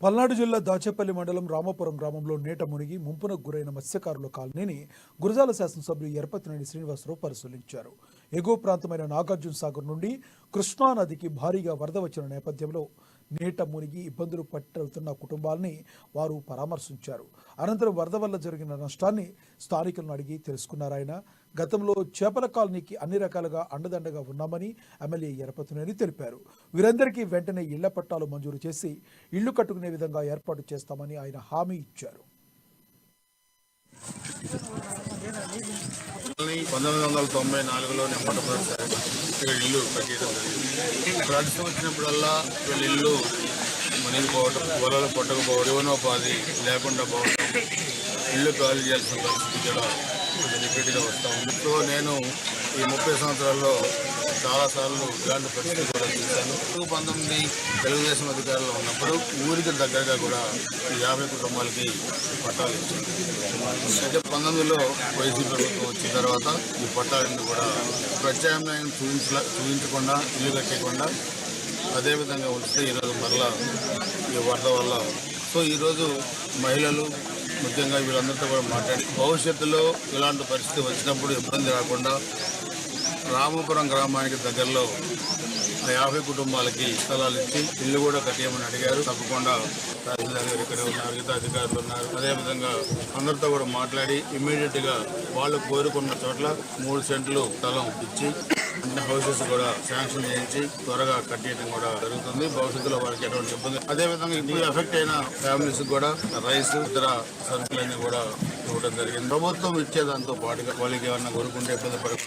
పల్నాడు జిల్లా దాచేపల్లి మండలం రామాపురం గ్రామంలో నీట మునిగి ముంపునకు గురైన మత్స్యకారుల కాలనీని గురజాల శాసనసభ్యులు ఎరపతినేని శ్రీనివాసరావు పరిశీలించారు. ఎగువ ప్రాంతమైన నాగార్జున సాగర్ నుండి కృష్ణానదికి భారీగా వరద వచ్చిన నేపథ్యంలో నీట మునిగి ఇబ్బందులు పడుతున్న కుటుంబాలని వారు పరామర్శించారు. అనంతరం వరద వల్ల జరిగిన నష్టాన్ని స్థానికులను అడిగి తెలుసుకున్నారు. ఆయన గతంలో చేపల కాలనీకి అన్ని రకాలుగా అండదండగా ఉన్నామని ఎమ్మెల్యే ఎరపతినేని తెలిపారు. వీరందరికీ వెంటనే ఇళ్ల పట్టాలు మంజూరు చేసి ఇళ్లు కట్టుకునే విధంగా ఏర్పాటు చేస్తామని ఆయన హామీ ఇచ్చారు. 1994లో మొట్టమొదటిసారి ఇక్కడ ఇల్లు కట్టడం జరిగింది. ప్రస్తుతం వచ్చినప్పుడల్లా వీళ్ళ ఇల్లు మునిగిపోవడం, పొలాలు పట్టకపోవడం, జీవనోపాధి లేకుండా పోవడం, ఇల్లు ఖాళీ చేయాల్సిన పరిస్థితి కూడా రిపీట్గా వస్తూ ఉంది. సో నేను ఈ 30 సంవత్సరాల్లో చాలాసార్లు ఇలాంటి పరిస్థితులు కూడా చూశాను. 19 తెలుగుదేశం అధికారులు ఉన్నప్పుడు ఊరికి దగ్గరగా కూడా 50 కుటుంబాలకి పట్టాలు ఇచ్చింది. అయితే 19లో వైసీపీ ప్రభుత్వం వచ్చిన తర్వాత ఈ పట్టాలన్నీ కూడా ప్రత్యామ్నాయం చూపించకుండా ఇల్లు కట్టకుండా అదేవిధంగా ఉంచితే ఈరోజు మరలా ఈ వరద వల్ల సో ఈరోజు మహిళలు ముఖ్యంగా వీళ్ళందరితో కూడా మాట్లాడి భవిష్యత్తులో ఇలాంటి పరిస్థితి వచ్చినప్పుడు ఇబ్బంది రాకుండా రామాపురం గ్రామానికి దగ్గరలో 50 కుటుంబాలకి స్థలాలు ఇచ్చి ఇల్లు కూడా కట్టేయమని అడిగారు. తప్పకుండా తహసీల్దార్ గారు ఇక్కడే ఉన్నారు, మిగతా అధికారులు ఉన్నారు. అదేవిధంగా అందరితో కూడా మాట్లాడి ఇమ్మీడియట్గా వాళ్ళు కోరుకున్న చోట్ల 3 సెంట్లు స్థలం ఇచ్చి అన్ని హౌసెస్ కూడా శాంక్షన్ చేయించి త్వరగా కట్టేయడం కూడా జరుగుతుంది. భవిష్యత్తులో వారికి ఎటువంటి ఇబ్బంది. అదేవిధంగా ఈ ఎఫెక్ట్ అయిన ఫ్యామిలీస్ కూడా రైస్ ఇతర సరుకులన్నీ కూడా ఇవ్వడం జరిగింది. ప్రభుత్వం ఇచ్చేదాంతో పాటుగా వాళ్ళకి ఏమన్నా కోరుకుంటే ఇబ్బంది పడకుండా